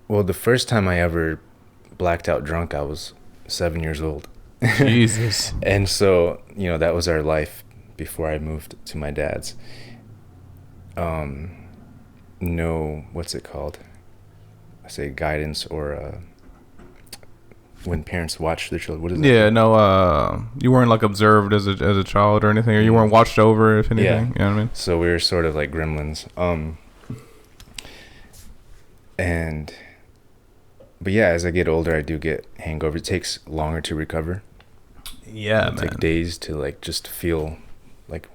Well, the first time I ever blacked out drunk, I was 7 years old. Jesus. And so, that was our life before I moved to my dad's. No, what's it called? I say guidance, or when parents watch their children. What is that? Yeah, no, you weren't like observed as a child or anything, or you weren't watched over, if anything. Yeah. You know what I mean? So we were sort of like gremlins. But yeah, as I get older, I do get hangovers. It takes longer to recover. Yeah, It's like days to like just feel like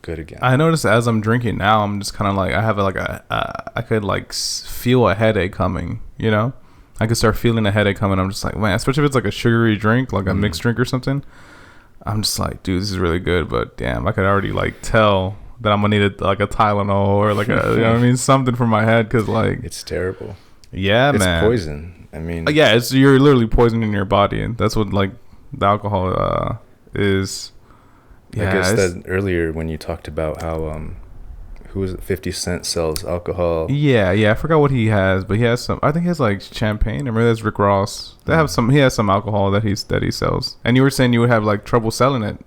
good again. I notice as I'm drinking now, I'm just kind of like, I have like I could like feel a headache coming, I could start feeling a headache coming. I'm just like, man, especially if it's like a sugary drink, like a mixed drink or something. I'm just like, dude, this is really good, but damn, I could already like tell that I'm gonna need like a Tylenol or like a, you know what I mean, something for my head, because like it's terrible. Yeah, it's man. It's poison. I mean, yeah, you're literally poisoning your body, and that's what like the alcohol is. Yeah, I guess that earlier when you talked about how who was it, 50 Cent sells alcohol. Yeah, I forgot what he has, but he has some. I think he has like champagne. I remember that's Rick Ross. They have some. He has some alcohol that he sells. And you were saying you would have like trouble selling it.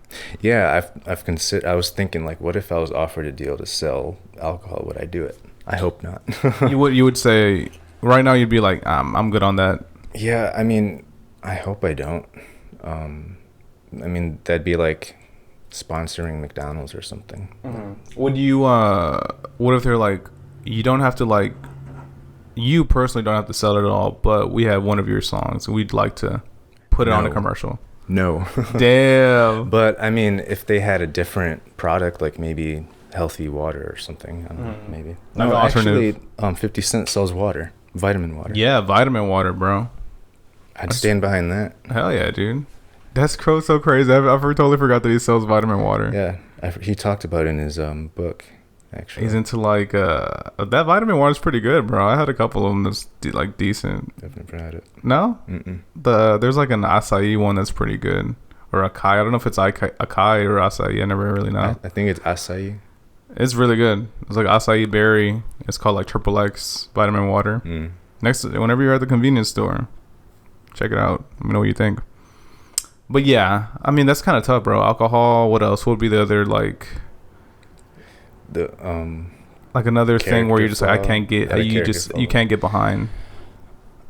Yeah, I've considered. I was thinking like, what if I was offered a deal to sell alcohol? Would I do it? I hope not. You would say right now you'd be like, I'm good on that. Yeah, I mean, I hope I don't. I mean, that'd be like sponsoring McDonald's or something. Mm-hmm. Would you what if they're like, you don't have to, like, you personally don't have to sell it at all, but we have one of your songs and we'd like to put it on a commercial? No. Damn. But I mean, if they had a different product, like maybe healthy water or something, I don't know, maybe. No, actually 50 Cent sells water, vitamin water. Yeah, vitamin water, bro. I'd stand behind that. Hell yeah, dude. That's so crazy. I've totally forgot that he sells vitamin water. Yeah, he talked about it in his book, actually. He's into like that vitamin water is pretty good, bro. I had a couple of them that's like decent. I've never had it. No? Mm-mm. There's like an acai one that's pretty good, or acai. I don't know if it's acai or acai. I never really know. I think it's acai. It's really good. It's like acai berry. It's called like Triple X vitamin water. Whenever you're at the convenience store, check it out. Let me know what you think. But yeah, I mean, that's kind of tough, bro. Alcohol. What else? What would be the other like another thing where you're just like, I can't get you can't get behind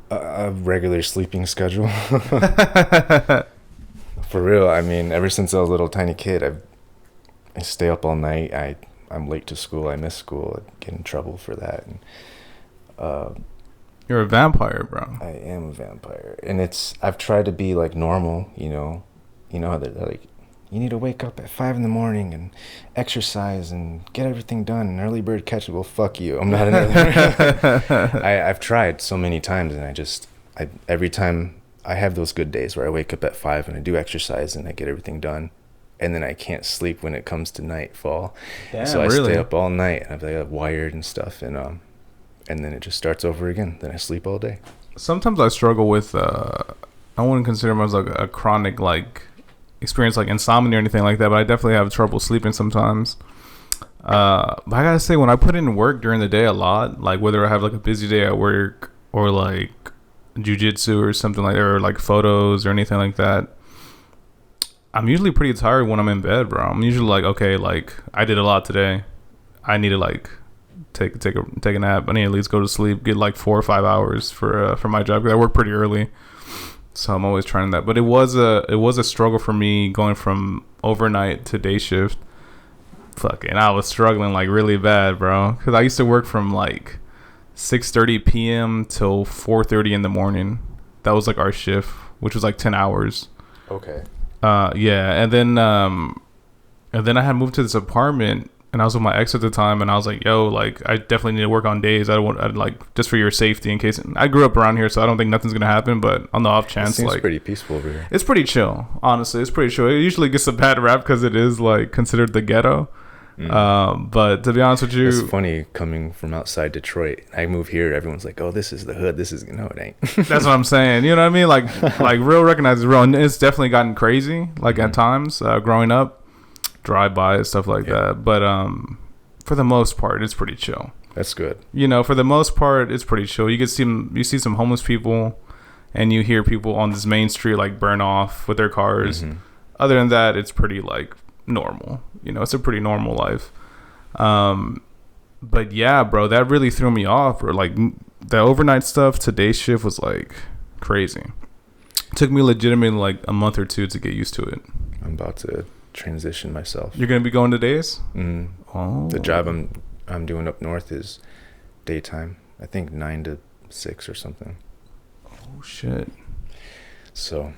a regular sleeping schedule. For real. I mean, ever since I was a little tiny kid, I stay up all night. I'm late to school. I miss school. I get in trouble for that. And, you're a vampire, bro. I am a vampire, and I've tried to be like normal, you know how they're like, you need to wake up at 5 in the morning and exercise and get everything done. An early bird catches. Well, fuck you. I'm not an early bird. I've tried so many times, and every time I have those good days where I wake up at 5 and I do exercise and I get everything done, and then I can't sleep when it comes to nightfall. Damn, so I really? stay up all night, and I have wired and stuff, and then it just starts over again. Then I sleep all day. Sometimes I struggle with I wouldn't consider myself like a chronic like experience like insomnia or anything like that, but I definitely have trouble sleeping sometimes. But I gotta say, when I put in work during the day a lot, like whether I have like a busy day at work or like jujitsu or something like that, or like photos or anything like that, I'm usually pretty tired when I'm in bed, bro. I'm usually like, okay, like I did a lot today. I need to like take a nap. I need to at least go to sleep, get like 4 or 5 hours for my job, because I work pretty early. So I'm always trying that. But it was a struggle for me going from overnight to day shift. Fucking, I was struggling like really bad, bro. Because I used to work from like 6:30 p.m. till 4:30 in the morning. That was like our shift, which was like 10 hours. Okay. Yeah, and then I had moved to this apartment, and I was with my ex at the time, and I was like, yo, like I definitely need to work on days. I'd like, just for your safety, in case. I grew up around here, so I don't think nothing's gonna happen, but on the off chance, it seems like, pretty peaceful over here. it's pretty chill. Honestly, it's pretty chill. It usually gets a bad rap because it is like considered the ghetto. But to be honest with you, it's funny coming from outside Detroit. I move here, everyone's like, oh, this is the hood. This is, no, it ain't. that's what I'm saying. You know what I mean? Like real recognizes real, and it's definitely gotten crazy. Like at times, growing up, drive-by and stuff like that. But for the most part, it's pretty chill. That's good. You know, for the most part, it's pretty chill. You see some homeless people, and you hear people on this main street like burn off with their cars. Other than that, it's pretty like normal. You know, it's a pretty normal life. But yeah, bro, that really threw me off. Bro. Like the overnight stuff, today's shift was like crazy. It took me legitimately like a month or two to get used to it. I'm about to transition myself. You're gonna be going to days? Oh. The job I'm doing up north is daytime. I think 9 to 6 or something. Oh shit. So,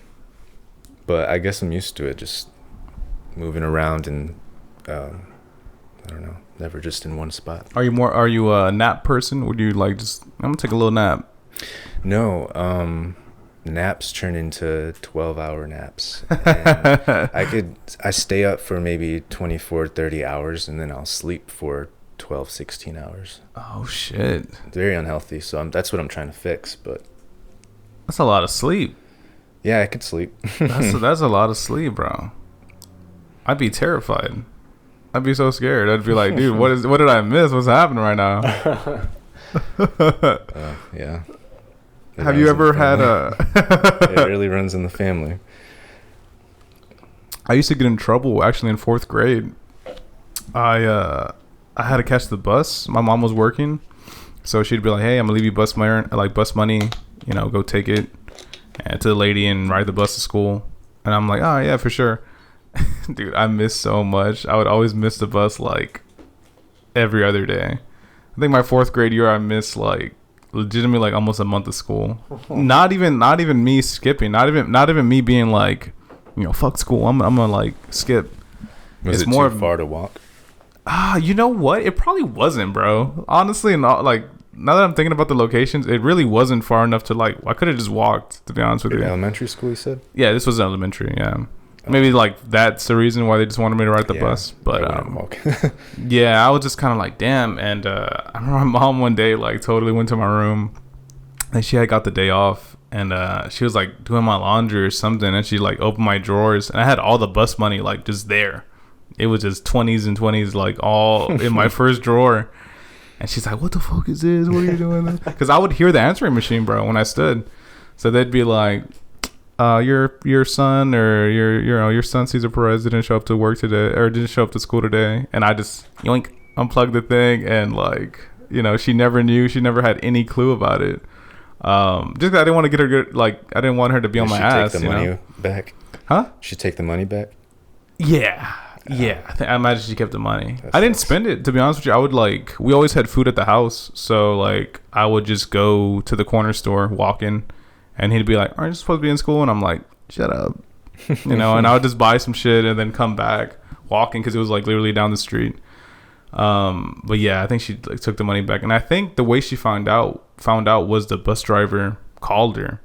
but I guess I'm used to it. Just moving around and I don't know, never just in one spot. Are you a nap person? Would you like just, I'm gonna take a little nap? No, naps turn into 12-hour naps. And I stay up for maybe 24, 30 hours, and then I'll sleep for 12, 16 hours. Oh shit. It's very unhealthy, so that's what I'm trying to fix, but that's a lot of sleep. Yeah, I could sleep. That's a lot of sleep, bro. I'd be terrified. I'd be so scared. I'd be like, dude, what did I miss? What's happening right now? Yeah. Have you ever had It really runs in the family. I used to get in trouble actually in 4th grade. I had to catch the bus. My mom was working, so she'd be like, "Hey, I'm gonna leave you bus money. You know, go take it and to the lady and ride the bus to school." And I'm like, "Oh yeah, for sure." Dude, I missed so much. I would always miss the bus like every other day. I think my 4th grade year, I missed like legitimately like almost a month of school. Not even me skipping. Not even me being like, you know, fuck school. I'm gonna like skip. Was it more too far to walk? You know what? It probably wasn't, bro. Honestly, like now that I'm thinking about the locations, it really wasn't far enough to like. I could have just walked. To be honest with you. Elementary school, you said? Yeah, this was elementary. Yeah. Maybe like that's the reason why they just wanted me to ride the bus. But yeah, I was just kind of like, damn. And I remember my mom one day like totally went to my room, and she had got the day off, and she was like doing my laundry or something, and she like opened my drawers, and I had all the bus money like just there. It was just 20s and 20s like all in my first drawer, and she's like, "What the fuck is this? What are you doing?" Because I would hear the answering machine, bro, when I stood. So they'd be like, your son or your son Cesar Perez didn't show up to work today or didn't show up to school today, and I just yoink unplugged the thing, and like, you know, she never knew, she never had any clue about it. Just 'cause I didn't want to get her good, like I didn't want her to be on my ass. Take the money back? Huh? She take the money back? Yeah. I imagine she kept the money. I didn't spend it, to be honest with you. I would like, we always had food at the house, so like I would just go to the corner store, walk in, and he'd be like, "Aren't you supposed to be in school?" And I'm like, "Shut up." you know, and I would just buy some shit and then come back walking because it was like literally down the street. But yeah, I think she like took the money back, and I think the way she found out was the bus driver called her.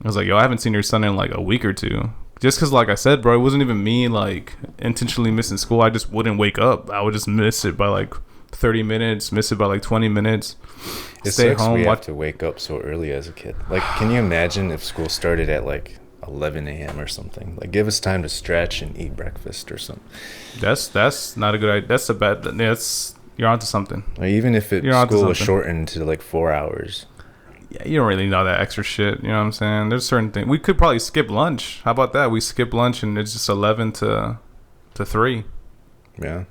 I was like, yo, I haven't seen your son in like a week or two. Just because, like I said, bro, it wasn't even me like intentionally missing school. I just wouldn't wake up. I would just miss it by like 30 minutes, miss it by like 20 minutes. It Stay sucks home. we have to wake up so early as a kid. Like, can you imagine if school started at like 11 a.m. or something? Like, give us time to stretch and eat breakfast or something. That's not a good idea. That's a bad. That's you're onto something. Like, even if school was shortened to like 4 hours. Yeah, you don't really know that extra shit. You know what I'm saying? There's certain things we could probably skip lunch. How about that? We skip lunch and it's just 11 to 3. Yeah. You know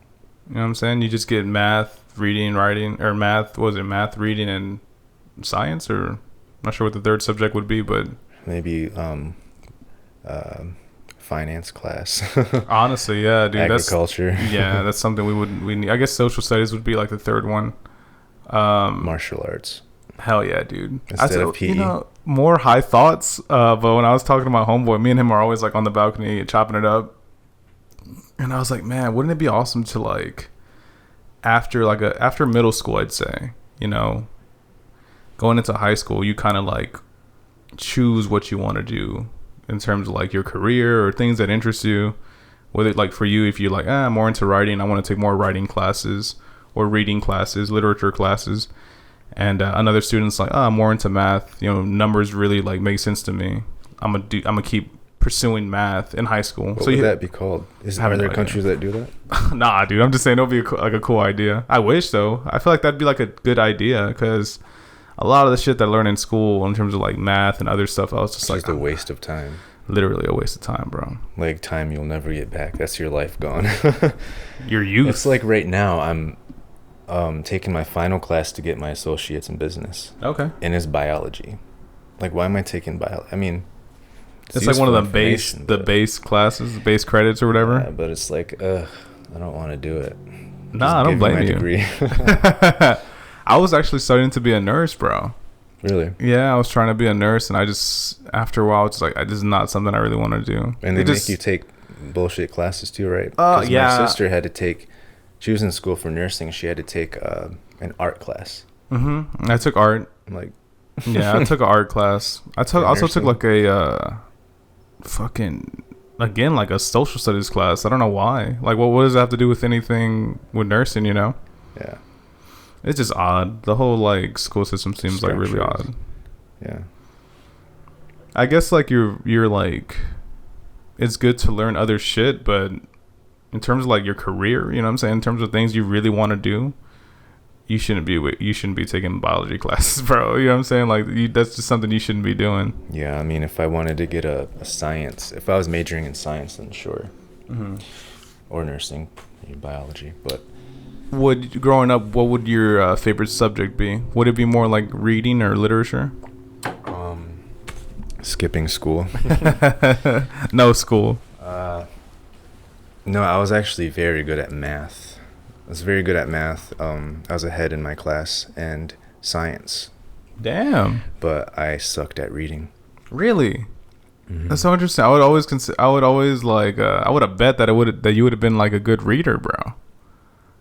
what I'm saying? You just get math, reading, writing, or math. What was it? Math, reading, and science, or I'm not sure what the third subject would be, but maybe finance class. Honestly, yeah, dude. Agriculture. That's something we need. I guess social studies would be like the third one. Martial arts. Hell yeah, dude. Instead of PE. You know, more high thoughts. But when I was talking to my homeboy, me and him are always like on the balcony chopping it up. And I was like, man, wouldn't it be awesome to like after middle school, I'd say, you know, going into high school, you kind of like choose what you want to do in terms of like your career or things that interest you. Whether like for you, if you're like, I'm more into writing, I want to take more writing classes or reading classes, literature classes. And another student's like, I'm more into math. You know, numbers really like make sense to me. I'm gonna keep pursuing math in high school. What would that be called? Are there countries that do that? Nah, dude. I'm just saying it'll be a cool idea. I wish though. I feel like that'd be like a good idea because a lot of the shit that I learned in school in terms of like math and other stuff, I was just like a waste of time. Literally a waste of time, bro. Like time you'll never get back. That's your life gone. Your youth. It's like right now I'm taking my final class to get my associates in business. Okay. And it's biology. Like, why am I taking biology? I mean, it's like one of the base classes, the base credits or whatever. Yeah, but it's like, I don't want to do it. Nah, I don't blame you. Degree. I was actually studying to be a nurse, bro. Really? Yeah, I was trying to be a nurse, and I just, after a while, it's like, this is not something I really want to do. And they make you take bullshit classes too, right? Yeah. My sister had to take, she was in school for nursing. She had to take an art class. Mm-hmm. I took art. Like, yeah, I took an art class. I also took like a like a social studies class. I don't know why. Like, what does that have to do with anything with nursing, you know? Yeah. It's just odd. The whole like school system seems like really odd. Yeah. I guess like you're like, it's good to learn other shit, but in terms of like your career, you know what I'm saying? In terms of things you really want to do, you shouldn't be taking biology classes, bro. You know what I'm saying? Like that's just something you shouldn't be doing. Yeah, I mean, if I wanted to get a science, if I was majoring in science, then sure. Mm-hmm. Or nursing, biology, but. Growing up, what would your favorite subject be? Would it be more like reading or literature? Skipping school. No school. No, I was actually very good at math. I was very good at math. I was ahead in my class and science. Damn. But I sucked at reading. Really? Mm-hmm. That's so interesting. I would always I would have bet that you would have been like a good reader, bro.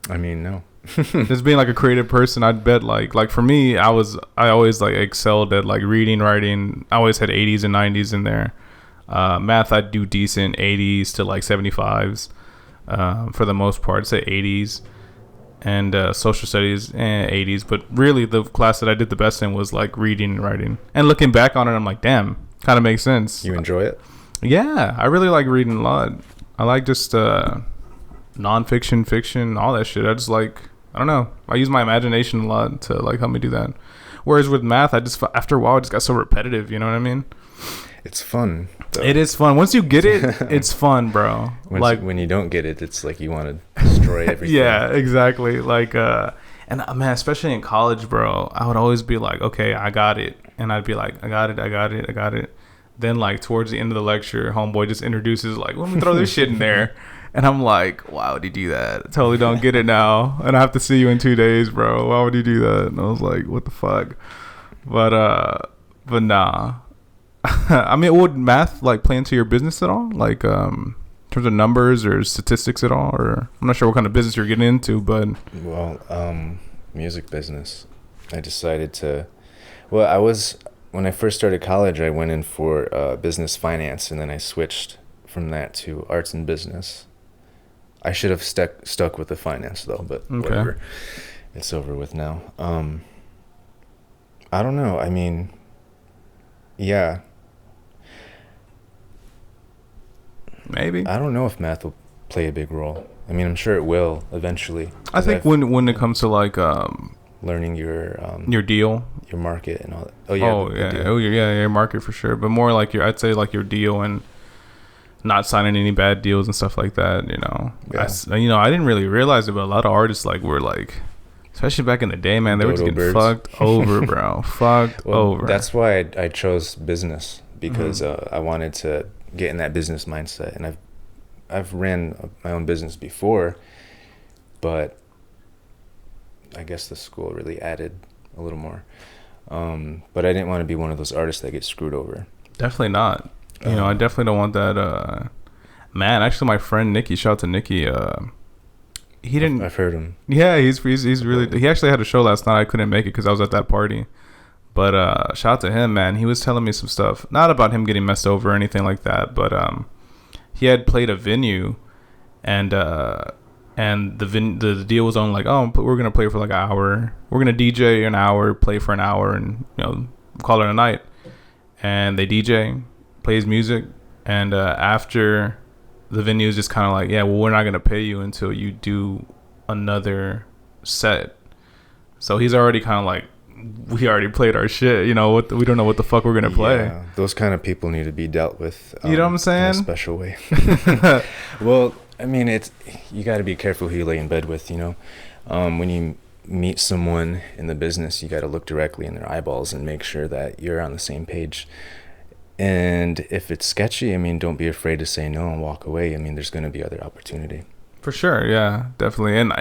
I mean, no. Just being like a creative person, I'd bet like for me, I always like excelled at like reading, writing. I always had 80s and 90s in there. Math, I'd do decent 80s to like 75s. For the most part, I'd say 80s. And social studies, 80s. But really, the class that I did the best in was like reading and writing. And looking back on it, I'm like, damn, kind of makes sense. You enjoy it? Yeah, I really like reading a lot. I like just nonfiction, fiction, all that shit. I just like, I don't know. I use my imagination a lot to like help me do that. Whereas with math, after a while, it just got so repetitive. You know what I mean? It's fun. Though. It is fun. Once you get it, it's fun, bro. When you don't get it, it's like you want to destroy everything. Yeah, exactly. Like, and man, especially in college, bro, I would always be like, okay, I got it. And I'd be like, I got it. Then like towards the end of the lecture, homeboy just introduces like, let me throw this shit in there. And I'm like, why would he do that? I totally don't get it now. And I have to see you in 2 days, bro. Why would he do that? And I was like, what the fuck? But nah. I mean, would math like play into your business at all? Like, in terms of numbers or statistics at all? Or I'm not sure what kind of business you're getting into, but Well, music business. I decided to. Well, I was when I first started college. I went in for business finance, and then I switched from that to arts and business. I should have stuck with the finance though, but whatever. It's over with now. I don't know. I mean, yeah. maybe. I don't know if math will play a big role. I mean, I'm sure it will eventually. I think when it comes to like learning your deal, your market and all that. Oh yeah. Your market for sure. But more like I'd say like your deal and not signing any bad deals and stuff like that. You know, I didn't really realize it, but a lot of artists like were like, especially back in the day, man, they were just getting fucked over, bro. Over. That's why I chose business because I wanted to get in that business mindset, and I've ran my own business before, but I guess the school really added a little more. But I didn't want to be one of those artists that get screwed over. Definitely not. You know, I definitely don't want that. Man, actually, my friend Nikki, shout out to Nikki. He didn't. I've heard him. Yeah, he's really. He actually had a show last night. I couldn't make it because I was at that party. But shout out to him, man. He was telling me some stuff, not about him getting messed over or anything like that, but he had played a venue, and the deal was on like, oh, we're gonna play for like an hour. We're gonna DJ an hour, play for an hour, and call it a night. And they DJ, plays music, and after the venue is just kind of like, yeah, well, we're not gonna pay you until you do another set. So he's already kind of like, we already played our shit, we don't know what the fuck we're gonna play. Yeah, those kind of people need to be dealt with, you know what I'm saying, in a special way. Well, I mean, you got to be careful who you lay in bed with, when you meet someone in the business, you got to look directly in their eyeballs and make sure that you're on the same page. And if it's sketchy, I mean, don't be afraid to say no and walk away. I mean, there's going to be other opportunity. For sure, yeah, definitely. And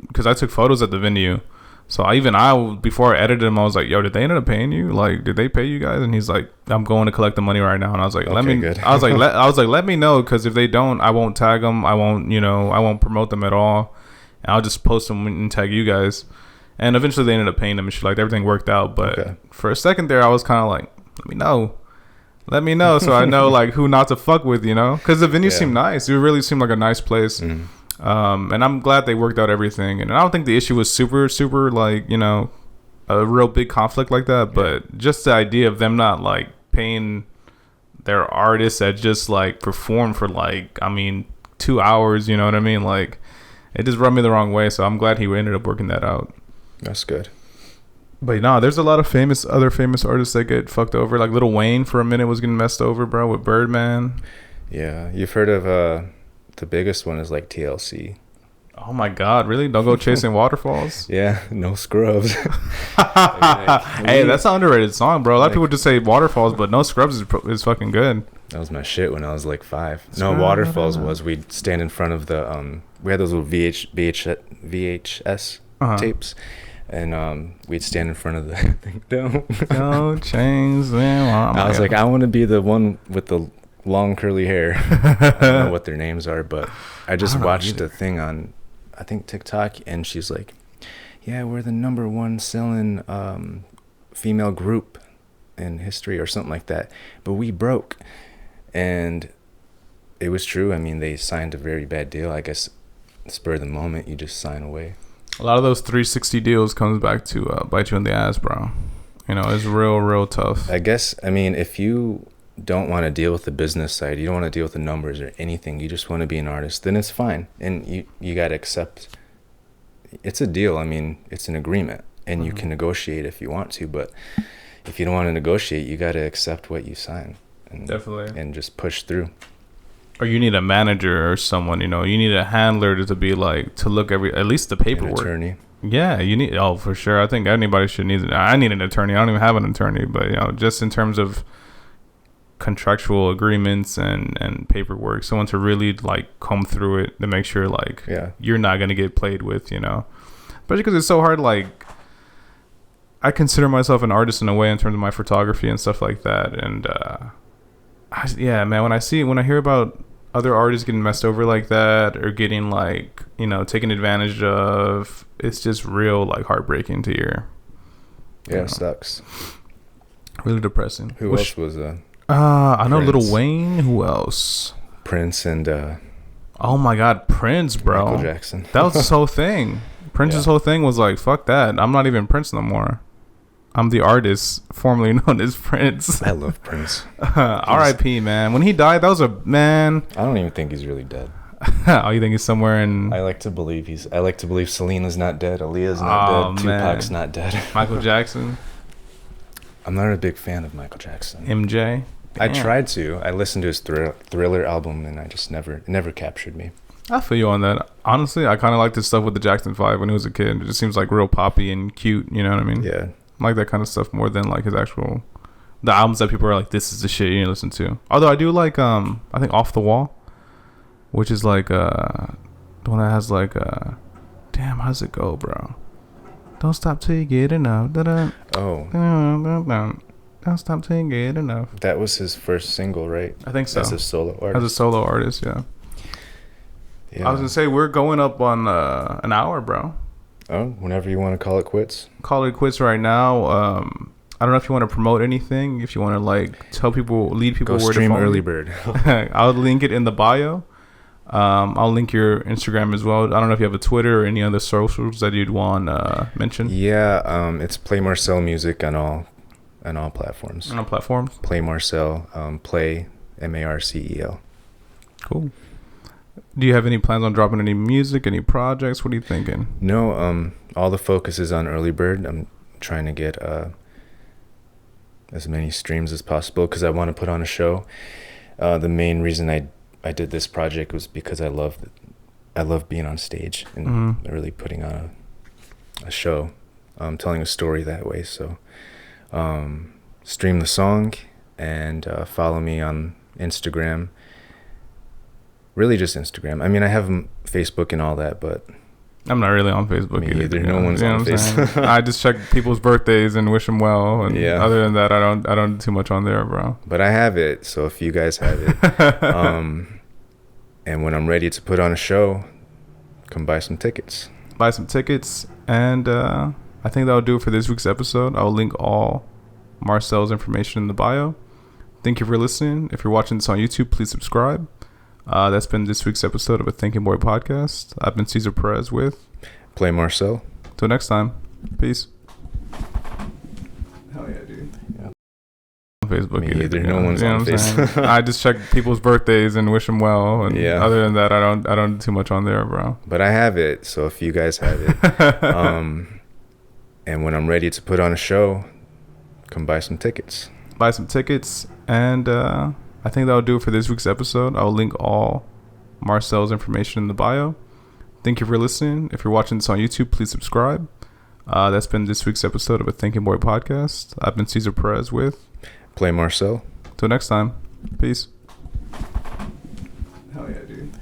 because I took photos at the venue, so before I edited him, I was like, yo, did they end up paying you? Like, did they pay you guys? And he's like, I'm going to collect the money right now. And I was like, let me know, because if they don't, I won't tag them. I won't promote them at all. And I'll just post them and tag you guys. And eventually they ended up paying them and shit. Like, everything worked out. But for a second there, I was kind of like, let me know so I know like who not to fuck with, because the venue seemed nice. It really seemed like a nice place. And I'm glad they worked out everything. And I don't think the issue was super like, a real big conflict like that, but just the idea of them not like paying their artists that just like perform for like, 2 hours, you know what I mean? Like, it just rubbed me the wrong way. So I'm glad he ended up working that out. That's good. But no, there's a lot of other famous artists that get fucked over. Like Lil Wayne for a minute was getting messed over, bro, with Birdman. Yeah, you've heard of the biggest one is like TLC. Oh my God, really? Don't go chasing waterfalls? Yeah, no scrubs. Hey, that's an underrated song, bro. A lot of people just say waterfalls, but no scrubs is fucking good. That was my shit when I was like 5. No, waterfalls was we'd stand in front of the we had those little VHS tapes. And we'd stand in front of the thing. Don't change them. I was like, I want to be the one with the long curly hair. I don't know what their names are, but I just watched a thing on, I think, TikTok, and she's like, yeah, we're the #1 selling female group in history or something like that, but we broke. And it was true. I mean, they signed a very bad deal. I guess spur of the moment, you just sign away. A lot of those 360 deals comes back to bite you in the ass, bro. It's real tough. I guess, if you don't want to deal with the business side, you don't want to deal with the numbers or anything, you just want to be an artist, then it's fine. And you got to accept it's a deal. It's an agreement, and you can negotiate if you want to, but if you don't want to negotiate, you got to accept what you sign. Definitely. And just push through. Or you need a manager or someone, you need a handler to be like, to look at least the paperwork. An attorney. Yeah, you need, for sure. I think anybody should need, I need an attorney. I don't even have an attorney, but, just in terms of contractual agreements and paperwork, someone to really like comb through it to make sure like you're not going to get played with, Especially because it's so hard, like, I consider myself an artist in a way in terms of my photography and stuff like that. And yeah, man, when I hear about other artists getting messed over like that or getting like, you know, taken advantage of, it's just real like heartbreaking to hear. Yeah, it sucks. Really depressing. Who else was I know Prince. Lil Wayne. Who else? Prince and Oh my God, Prince, bro. Michael Jackson. That was his whole thing. Prince's whole thing was like, fuck that. I'm not even Prince no more. I'm the artist formerly known as Prince. I love Prince. R.I.P. man. When he died, that was a man. I don't even think he's really dead. Oh, you think he's somewhere in? I like to believe Selena's not dead. Aaliyah's not dead. Man. Tupac's not dead. Michael Jackson. I'm not a big fan of Michael Jackson. MJ. I Damn. tried to. I listened to his Thriller album, and I just never captured me. I feel you on that. Honestly, I kind of liked his stuff with the Jackson 5 when he was a kid. It just seems like real poppy and cute. You know what I mean? Yeah. I like that kind of stuff more than like his actual the albums that people are like, this is the shit you need to listen to. Although I do like I think Off the Wall, which is like the one that has like damn, how's it go, bro? Don't stop till you get enough. Oh, Don't stop till you get enough. that was his first single, right? I think so. As a solo artist. As a solo artist, yeah. Yeah. I was gonna say we're going up on an hour, bro. Oh, whenever you want to call it quits. Call it quits right now. I don't know if you want to promote anything. If you want to like tell people, lead people Go where stream to follow Early you. Bird. I'll link it in the bio. I'll link your Instagram as well. I don't know if you have a Twitter or any other socials that you'd want mention. Yeah, it's Play Marcel Music on all platforms. On platforms. Play Marcel, Play Marcel. Cool. Do you have any plans on dropping any music, any projects? What are you thinking? No, all the focus is on Early Bird. I'm trying to get as many streams as possible because I want to put on a show. The main reason I did this project was because I love being on stage and really putting on a show, telling a story that way. So stream the song and follow me on Instagram. Really just Instagram. I mean, I have Facebook and all that, but I'm not really on Facebook me either. No one's You know on what I'm saying? Facebook. I just check people's birthdays and wish them well. And Yeah. other than that, I don't do too much on there, bro. But I have it, so if you guys have it, and when I'm ready to put on a show, come buy some tickets. Buy some tickets, and I think that'll do it for this week's episode. I'll link all Marcel's information in the bio. Thank you for listening. If you're watching this on YouTube, please subscribe. That's been this week's episode of a Thinking Boy podcast. I've been Cesar Perez with Play Marcel. Till next time. Peace. Hell yeah, dude. Yeah. On Facebook Me either. No one's on what I'm saying? Facebook. I just check people's birthdays and wish them well. And Yeah. other than that, I don't do too much on there, bro. But I have it, so if you guys have it, and when I'm ready to put on a show, come buy some tickets. Buy some tickets, and I think that'll do it for this week's episode. I'll link all Marcel's information in the bio. Thank you for listening. If you're watching this on YouTube, please subscribe. That's been this week's episode of a Thinking Boy podcast. I've been Cesar Perez with Play Marcel. Till next time. Peace. Hell yeah, dude.